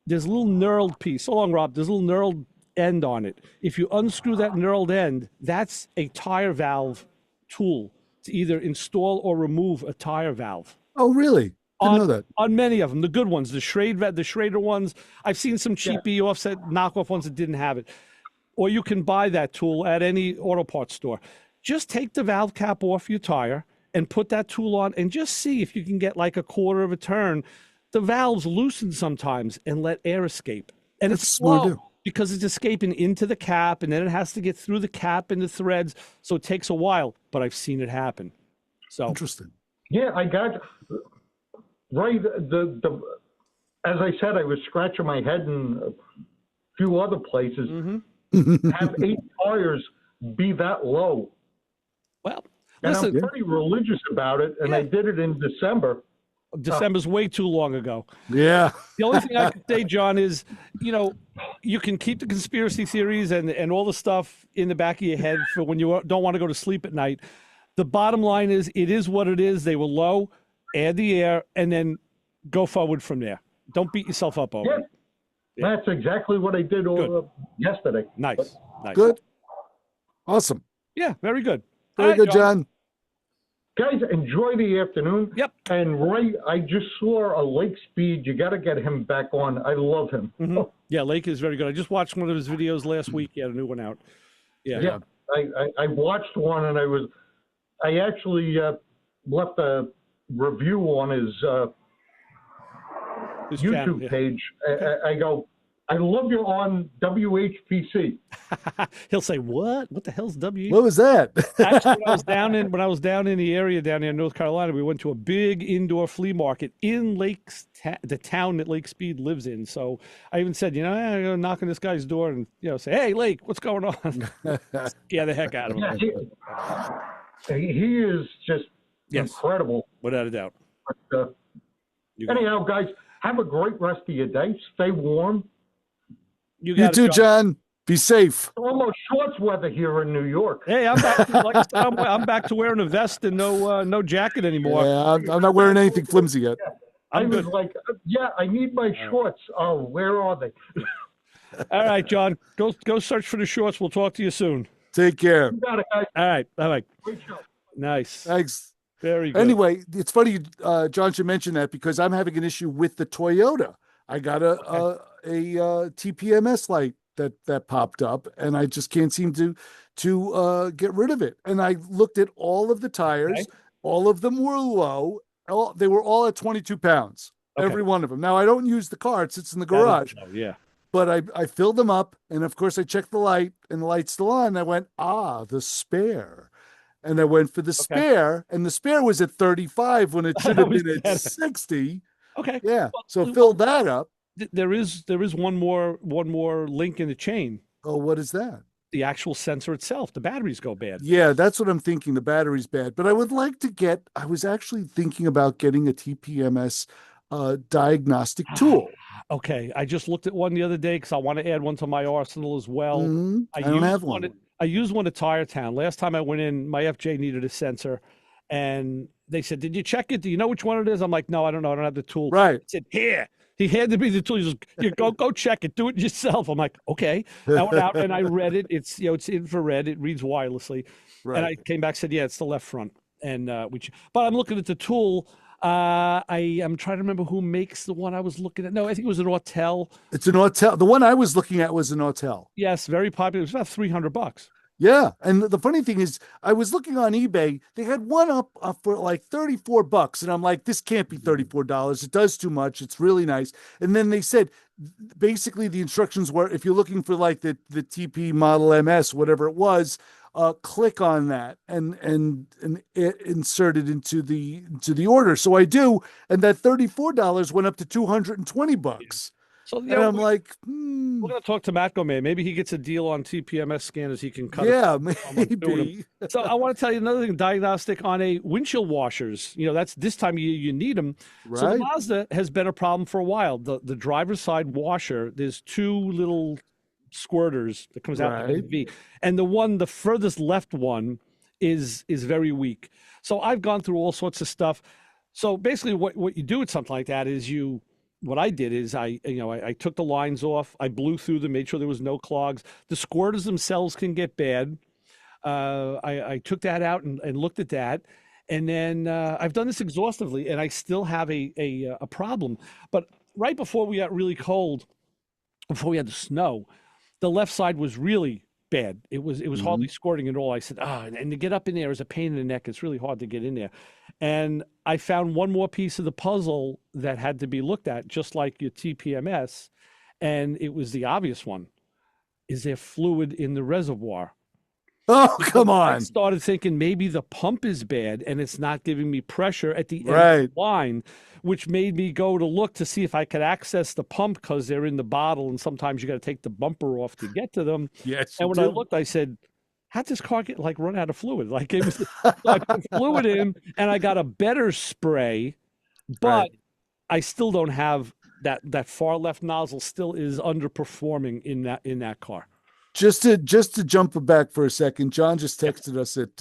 there's a little knurled piece. So long, Rob. There's a little knurled end on it. If you unscrew that knurled end, that's a tire valve tool to either install or remove a tire valve. Oh, really? I know that. On many of them, the good ones, the Schrader ones. I've seen some cheapy offset knockoff ones that didn't have it. Or you can buy that tool at any auto parts store. Just take the valve cap off your tire and put that tool on and just see if you can get like a quarter of a turn. The valves loosen sometimes and let air escape. And it's slow because it's escaping into the cap, and then it has to get through the cap and the threads. So it takes a while, but I've seen it happen. So interesting. Yeah, I got... Right, as I said, I was scratching my head in a few other places. Mm-hmm. Have 8 tires be that low. Well, and I'm pretty religious about it, and I did it in December. December's way too long ago. Yeah. The only thing I can say, John, is, you can keep the conspiracy theories and all the stuff in the back of your head for when you don't want to go to sleep at night. The bottom line is, it is what it is. They were low. Add the air, and then go forward from there. Don't beat yourself up over it. Yeah. That's exactly what I did yesterday. Nice. Good. Awesome. Yeah, very good. Very good, John. Guys, enjoy the afternoon. Yep. And Ray, I just saw a Lake Speed. You got to get him back on. I love him. Mm-hmm. Yeah, Lake is very good. I just watched one of his videos last week. He had a new one out. Yeah. I watched one, and I actually left a review on his YouTube page. I go, I love you on WHPC. He'll say, "What? What the hell's WHPC?" What was that? Actually, when I was down in the area down here in North Carolina, we went to a big indoor flea market in the town that Lake Speed lives in. So I even said, I'm gonna knock on this guy's door and say, "Hey, Lake, what's going on?" Yeah, the heck out of him. He is just incredible, without a doubt. But, anyhow, guys, have a great rest of your day. Stay warm. You too, John. Be safe. It's almost shorts weather here in New York. Hey, I'm back. Like I said, I'm back to wearing a vest and no jacket anymore. Yeah, I'm not wearing anything flimsy yet. I was like, I need my shorts. Oh, where are they? All right, John, go search for the shorts. We'll talk to you soon. Take care. You got it, guys. All right, bye. Great show. Nice. Thanks. Very good. Anyway, it's funny John should mention that because I'm having an issue with the Toyota. I got a TPMS light that popped up, and I just can't seem to get rid of it. And I looked at all of the tires. Okay. All of them were low. They were all at 22 pounds, every one of them. Now, I don't use the car. It sits in the garage. Yeah. But I filled them up, and of course, I checked the light, and the light's still on. And I went, the spare. And I went for the spare, and the spare was at 35 when it should have been at 60. Okay. Yeah. So fill that up. There is one more link in the chain. Oh, what is that? The actual sensor itself. The batteries go bad. Yeah, that's what I'm thinking. The battery's bad. But I would like to I was actually thinking about getting a TPMS diagnostic tool. Okay. I just looked at one the other day because I want to add one to my arsenal as well. Mm-hmm. I don't have one. I used one at Tire Town. Last time I went in, my FJ needed a sensor. And they said, "Did you check it? Do you know which one it is?" I'm like, "No, I don't know. I don't have the tool." Right. I said, "Here." He handed me the tool. He says, go check it. Do it yourself. I'm like, okay. I went out and I read it. It's infrared. It reads wirelessly. Right. And I came back and said, yeah, it's the left front. And but I'm looking at the tool. I'm trying to remember who makes the one I was looking at. No, I think it was an Autel. It's an Autel. The one I was looking at was an Autel. Yes, very popular. It was about $300. Yeah, and the funny thing is, I was looking on eBay. They had one up for like $34, and I'm like, this can't be $34. It does too much. It's really nice. And then they said, basically, the instructions were, if you're looking for like the TP Model MS, whatever it was, click on that and insert it into the order. So I do, and that $34 went up to $220. So and I'm like, we're going to talk to Matt Gomez. Maybe he gets a deal on TPMS scanners. He can cut. Yeah, maybe. So I want to tell you another thing. Diagnostic on a windshield washers. That's this time of year you need them. Right. So the Mazda has been a problem for a while. The driver's side washer. There's two little squirters that comes out of the V, and the furthest left one is very weak. So I've gone through all sorts of stuff. So basically, what you do with something like that is what I did is I took the lines off. I blew through them, made sure there was no clogs. The squirters themselves can get bad. I took that out and looked at that. And then I've done this exhaustively, and I still have a problem. But right before we got really cold, before we had the snow, the left side was really bad. It was hardly squirting at all. I said, and to get up in there is a pain in the neck. It's really hard to get in there. And I found one more piece of the puzzle that had to be looked at, just like your TPMS. And it was the obvious one. Is there fluid in the reservoir? Oh, come on. I started thinking maybe the pump is bad and it's not giving me pressure at the end of the line, which made me go to look to see if I could access the pump because they're in the bottle and sometimes you got to take the bumper off to get to them. Yes. And when I looked, I said, how'd this car get run out of fluid? Like it was, so I put fluid in and I got a better spray, but I still don't have that far left nozzle still is underperforming in that car. Just to jump back for a second, John just texted us at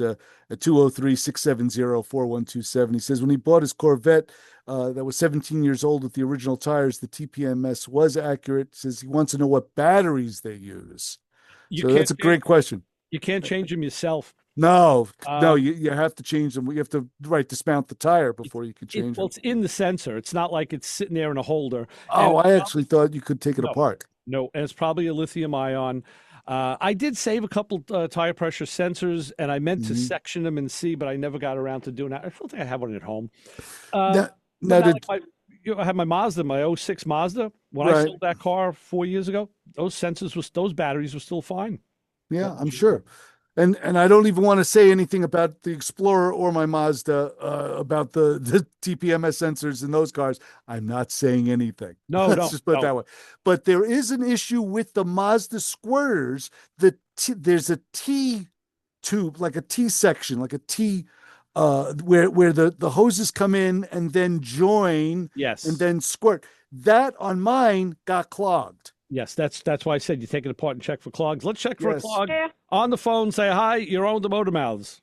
203-670-4127. He says when he bought his Corvette that was 17 years old with the original tires, the TPMS was accurate. Says he wants to know what batteries they use. So that's a great question. You can't change them yourself. No, you have to change them. You have to dismount the tire before you can change them. Well, it's in the sensor. It's not like it's sitting there in a holder. Oh, I actually thought you could take it apart. No, and it's probably a lithium ion. I did save a couple tire pressure sensors, and I meant to section them and see, but I never got around to doing that. I still think I have one at home. I had my Mazda, my 06 Mazda. When I sold that car 4 years ago, those batteries were still fine. Yeah, I'm sure. And I don't even want to say anything about the Explorer or my Mazda about the TPMS sensors in those cars. I'm not saying anything. Let's just put it that way. But there is an issue with the Mazda squirters. There's a T tube, like a T section, like a T where the hoses come in and then join and then squirt. That on mine got clogged. Yes, that's why I said you take it apart and check for clogs. Let's check for a Yes. clog. Yeah. On the phone, say hi. You're on the Motor Mouths.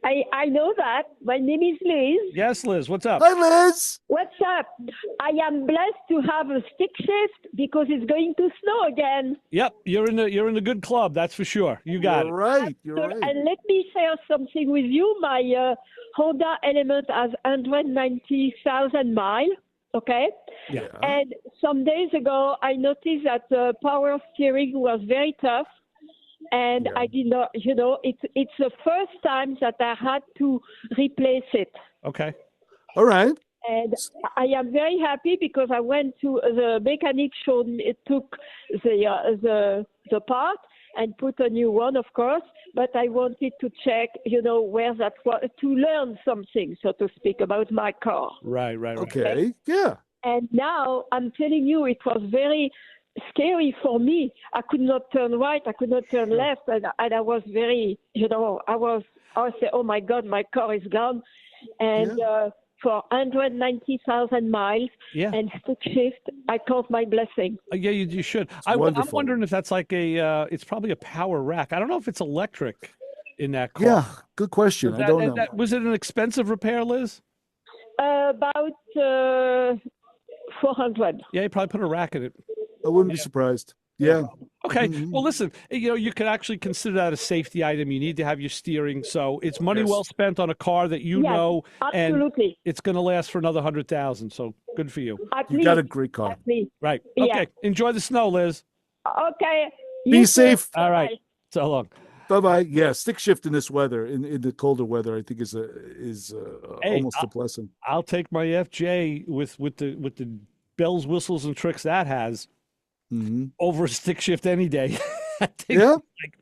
I know that. My name is Liz. Yes, Liz, what's up? Hi, Liz. What's up? I am blessed to have a stick shift because it's going to snow again. Yep, you're in the good club, that's for sure. You got You're right. You're So- right. And let me share something with you. My Honda Element has 190,000 miles. Okay. Yeah. And some days ago, I noticed that the power steering was very tough. And I did not, it's the first time that I had to replace it. it. Okay. All right. And I am very happy because I went to the mechanic, showed me, it took the part and put a new one, of course. But I wanted to check, where that was, to learn something, so to speak, about my car. Right. Okay. Yeah. And now I'm telling you, it was very scary for me. I could not turn right, I could not turn left, and I was very, I said, oh my God, my car is gone. And for 190,000 miles and stick shift, I count my blessing. Yeah, you should. I'm wondering if that's like it's probably a power rack. I don't know if it's electric in that car. Yeah. Good question. I don't know. Was it an expensive repair, Liz? About 400. Yeah, you probably put a rack in it. I wouldn't be surprised. Yeah. Okay. Well, listen, you could actually consider that a safety item. You need to have your steering. So it's money well spent on a car that you know, absolutely. and it's going to last for another 100,000. So good for you. You got a great car. Right. Yeah. Okay. Enjoy the snow, Liz. Okay. Be safe. All right. So long. Bye-bye. Yeah, stick shift in this weather, in the colder weather, I think is almost a blessing. I'll take my FJ with the bells, whistles, and tricks that has over a stick shift any day. Yeah.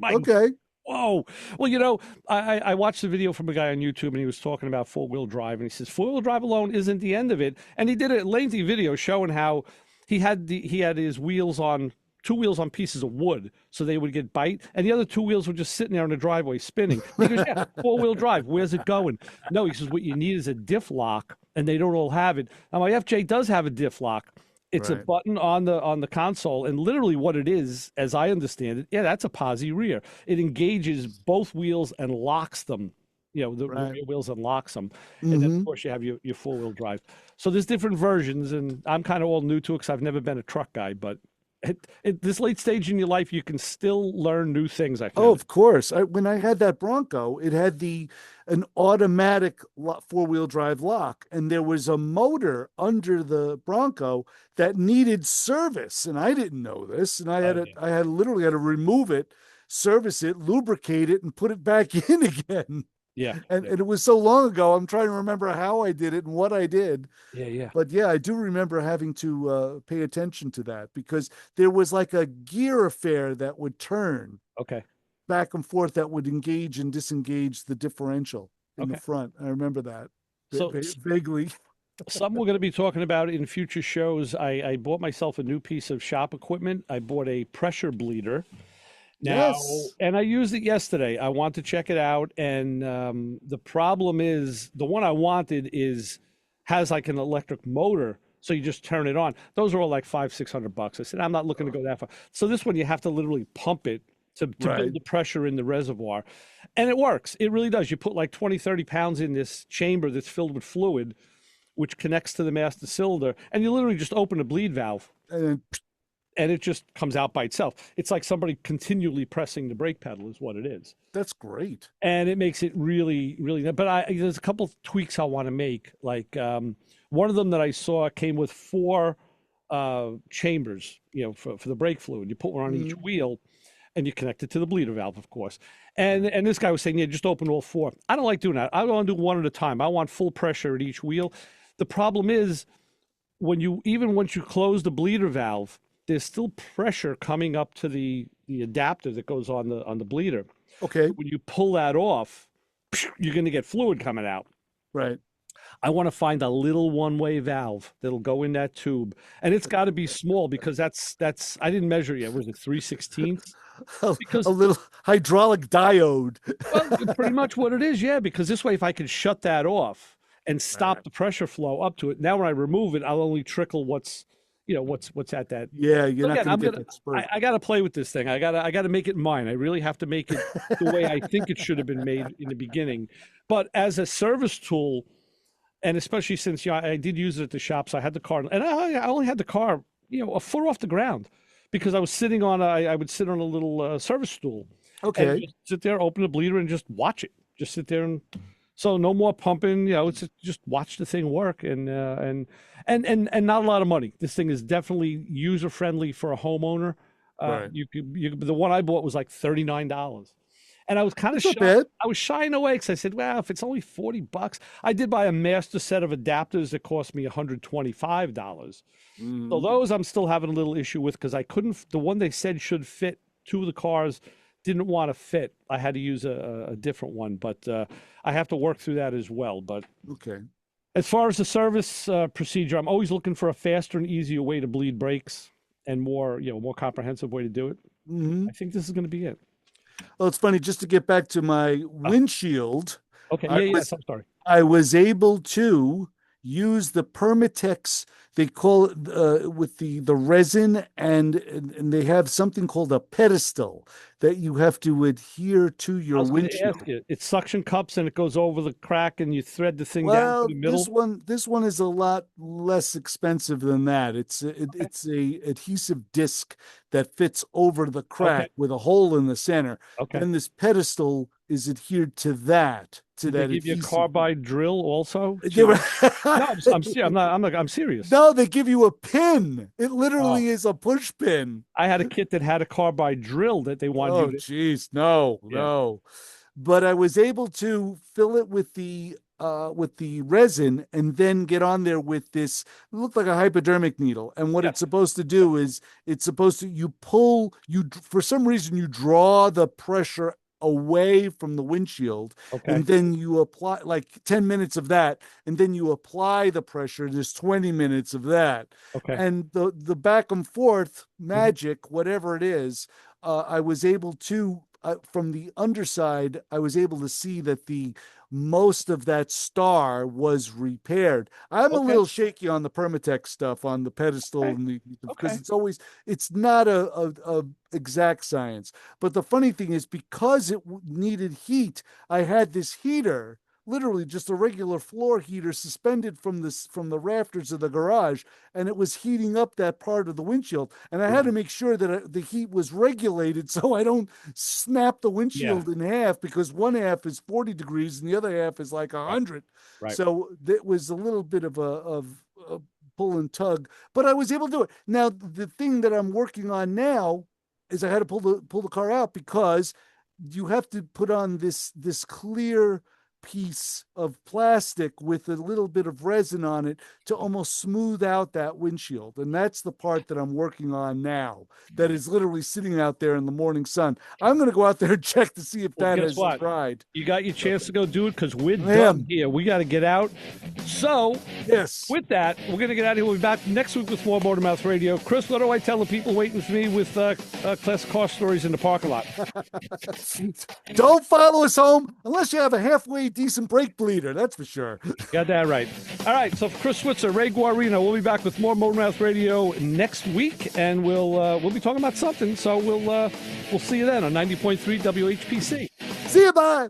Okay. Whoa. Well, I watched the video from a guy on YouTube, and he was talking about four-wheel drive, and he says four-wheel drive alone isn't the end of it. And he did a lengthy video showing how he had his wheels on. Two wheels on pieces of wood so they would get bite, and the other two wheels were just sitting there in the driveway spinning. He goes, yeah, four-wheel drive, where's it going? No, he says, what you need is a diff lock, and they don't all have it. Now, my FJ does have a diff lock. It's a button on the console, and literally what it is, as I understand it, that's a posi rear. It engages both wheels and locks them, the rear wheels and locks them. And then, of course, you have your four-wheel drive. So there's different versions, and I'm kind of all new to it because I've never been a truck guy, but at this late stage in your life, you can still learn new things. I think. Oh, of course. When I had that Bronco, it had an automatic four-wheel drive lock, and there was a motor under the Bronco that needed service, and I didn't know this, and I literally had to remove it, service it, lubricate it, and put it back in again. Yeah. And it was so long ago, I'm trying to remember how I did it and what I did. Yeah. But yeah, I do remember having to pay attention to that because there was like a gear affair that would turn back and forth that would engage and disengage the differential in the front. I remember that vaguely. Some we're going to be talking about in future shows. I bought myself a new piece of shop equipment. I bought a pressure bleeder. Now, and I used it yesterday. I want to check it out, and the problem is the one I wanted has like an electric motor, so you just turn it on. Those are all like $500-600. I said I'm not looking to go that far. So this one you have to literally pump it to build the pressure in the reservoir, and it works. It really does. You put like 20-30 pounds in this chamber that's filled with fluid, which connects to the master cylinder, and you literally just open a bleed valve. And it just comes out by itself. It's like somebody continually pressing the brake pedal is what it is. That's great. And it makes it really, really, but there's a couple of tweaks I want to make. Like one of them that I saw came with 4 chambers, for the brake fluid. You put one on each wheel and you connect it to the bleeder valve, of course. And this guy was saying, just open all 4. I don't like doing that. I want to do one at a time. I want full pressure at each wheel. The problem is once you close the bleeder valve, there's still pressure coming up to the adapter that goes on the bleeder. Okay. When you pull that off, you're going to get fluid coming out. Right. I want to find a little one-way valve that'll go in that tube, and it's got to be small because that's I didn't measure yet. Was it 3/16? Because a little hydraulic diode. Well, pretty much what it is, yeah. Because this way, if I can shut that off and stop the pressure flow up to it, now when I remove it, I'll only trickle what's what's at that. Yeah, you're not Again, going to get that spurt. I got to play with this thing. I got to make it mine. I really have to make it the way I think it should have been made in the beginning. But as a service tool, and especially since I did use it at the shop, so I had the car, and I only had the car, a foot off the ground, because I was sitting on I would sit on a little service stool. Okay. And just sit there, open the bleeder, and just watch it. Just sit there and. So no more pumping, it's just watch the thing work and not a lot of money. This thing is definitely user friendly for a homeowner. Right. The one I bought was like $39, and I was kind of shy. I was shying away because I said, well, if it's only $40, I did buy a master set of adapters that cost me $125. So those I'm still having a little issue with because I couldn't. The one they said should fit two of the cars didn't want to fit. I had to use a different one, but I have to work through that as well. But okay. As far as the service procedure, I'm always looking for a faster and easier way to bleed brakes and more comprehensive way to do it. I think this is going to be it. Well, it's funny, just to get back to my windshield. Okay. I'm sorry. I was able to use the Permatex. They call it with the resin, and they have something called a pedestal that you have to adhere to your windshield. Ask you, it's suction cups and it goes over the crack and you thread the thing down to the middle. This one is a lot less expensive than that. It's a adhesive disc that fits over the crack with a hole in the center. Okay. And this pedestal is adhered to that. Did they give you a carbide drill also? I'm serious. No, they give you a pin. It literally is a push pin. I had a kit that had a carbide drill that they wanted you to. Oh, jeez, no. But I was able to fill it with the resin and then get on there with this. It looked like a hypodermic needle. And what it's supposed to do is for some reason you draw the pressure away from the windshield, and then you apply like 10 minutes of that, and then you apply the pressure. There's 20 minutes of that, and the back and forth magic, whatever it is, I was able to from the underside, I was able to see that the most of that star was repaired. I'm a little shaky on the Permatex stuff, on the pedestal, and because it's not a exact science. But the funny thing is, because it needed heat, I had this heater, literally just a regular floor heater, suspended from the rafters of the garage, and it was heating up that part of the windshield. And I had to make sure that the heat was regulated so I don't snap the windshield in half, because one half is 40 degrees and the other half is like 100. Right. So it was a little bit of a pull and tug, but I was able to do it. Now, the thing that I'm working on now is I had to pull the car out, because you have to put on this clear piece of plastic with a little bit of resin on it to almost smooth out that windshield. And that's the part that I'm working on now, that is literally sitting out there in the morning sun. I'm going to go out there and check to see if that has dried. You got your chance to go do it, because we're done here. We got to get out. So, with that, we're going to get out of here. We'll be back next week with more Motor Mouth Radio. Chris, what do I tell the people waiting for me with classic car stories in the parking lot? Don't follow us home unless you have a halfway decent brake bleeder, that's for sure. Got that right. All right, so for Chris Switzer, Ray Guarino, we'll be back with more Motor Mouth Radio next week, and we'll be talking about something. So we'll see you then on 90.3 WHPC. See you, bye.